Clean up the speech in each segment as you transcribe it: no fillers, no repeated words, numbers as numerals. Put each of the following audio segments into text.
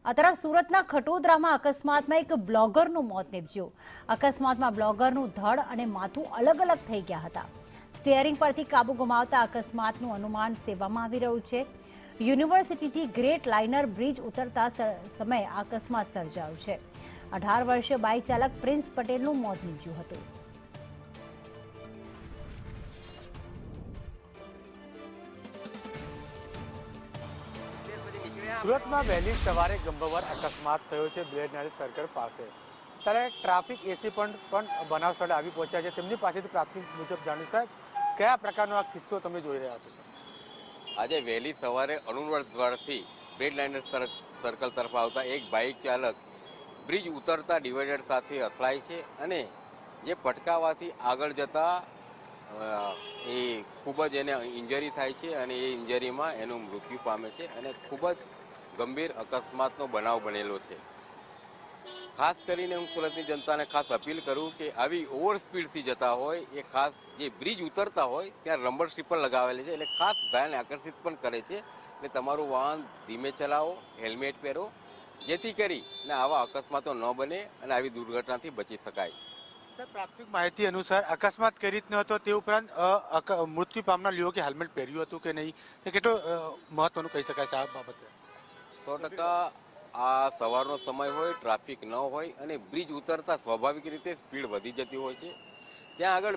આ તરફ સુરતના ખટોદરામાં અકસ્માતમાં એક બ્લોગરનું મોત નીપજ્યું। અકસ્માતમાં બ્લોગરનું ધડ અને માથું અલગ અલગ થઈ ગયા હતા। સ્ટીયરિંગ પરથી કાબુ ગુમાવતા અકસ્માતનું અનુમાન સેવવામાં આવી રહ્યું છે। યુનિવર્સિટીથી ગ્રેટ લાઇનર બ્રિજ ઉતરતા સમયે અકસ્માત સર્જાયો છે। 18 વર્ષીય બાઇક ચાલક પ્રિન્સ પટેલનું મોત નીપજ્યું હતું। सूरत में वहेली सवारे गंभीर अकस्मात थयो छे ब्लेडनरी सर्कल पास। त्यारे ट्राफिक एसी बनाव स्थळे आवी पहोंच्या छे। तेमनी पासेथी प्राथमिक मुजब जाण્યું साहेब क्या प्रकारनो आ किस्सो तमे जोई रह्या छो? आज वहेली सवारे अरुणवर्थ द्वारथी ब्लेडलाइनर सर्कल तरफ आवता एक बाइक चालक ब्रिज उतरता डिवाइडर साथे અથડાય છે અને જે પટકાવાથી આગળ જતા એ ખૂબ જ એને ઇન્જરી થાય છે અને એ ઇન્જરીમાં એનું મૃત્યુ પામે છે અને ખૂબ જ ગંભીર અકસ્માતનો બનાવ બનેલો છે। ખાસ કરીને હું સુરતની જનતાને ખાસ અપીલ કરું કે આવી ઓવર સ્પીડથી જતા હોય એ ખાસ જે બ્રિજ ઉતરતા હોય ત્યાં રંબર સ્ટીપર લગાવેલી છે એટલે ખાસ ધ્યાન આકર્ષિત પણ કરે છે કે તમારું વાહન ધીમે ચલાવો, હેલ્મેટ પહેરો, જેથી કરીને આવા અકસ્માતો ન બને અને આવી દુર્ઘટનાથી બચી શકાય। सर प्राथमिक माहिती अनुसार अकस्मात कई रीतनो हतो ते उपरांत मृत्यु पामनार लोके हेल्मेट पहेर्युं हतुं के नहीं ते केटलो महत्वनुं कही शकाय साहेब बाबते? 100% आ सवारनो समय होय, ट्राफिक न होय अने ब्रिज उतरता स्वाभाविक रीते स्पीड वधी जती होय छे। त्यां आगळ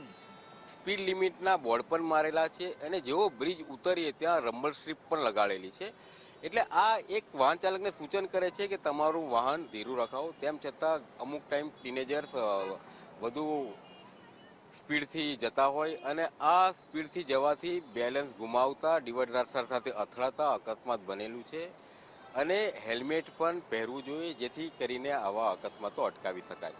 स्पीड लिमिटना बोर्ड पण मारेला छे अने जेवो ब्रिज उतरीए त्यां रंबर स्ट्रीप पण लगाड़ेली छे। એટલે આ એક વાહન ચાલકને સૂચન કરે છે કે તમારું વાહન ધીરું રખાવો। તેમ છતાં અમુક ટાઈમ ટીનેજર્સ વધુ સ્પીડથી જતા હોય અને આ સ્પીડથી જવાથી બેલેન્સ ગુમાવતા ડિવાઇડર સાથે અથડાતા અકસ્માત બનેલું છે અને હેલ્મેટ પણ પહેરવું જોઈએ જેથી કરીને આવા અકસ્માતો અટકાવી શકાય।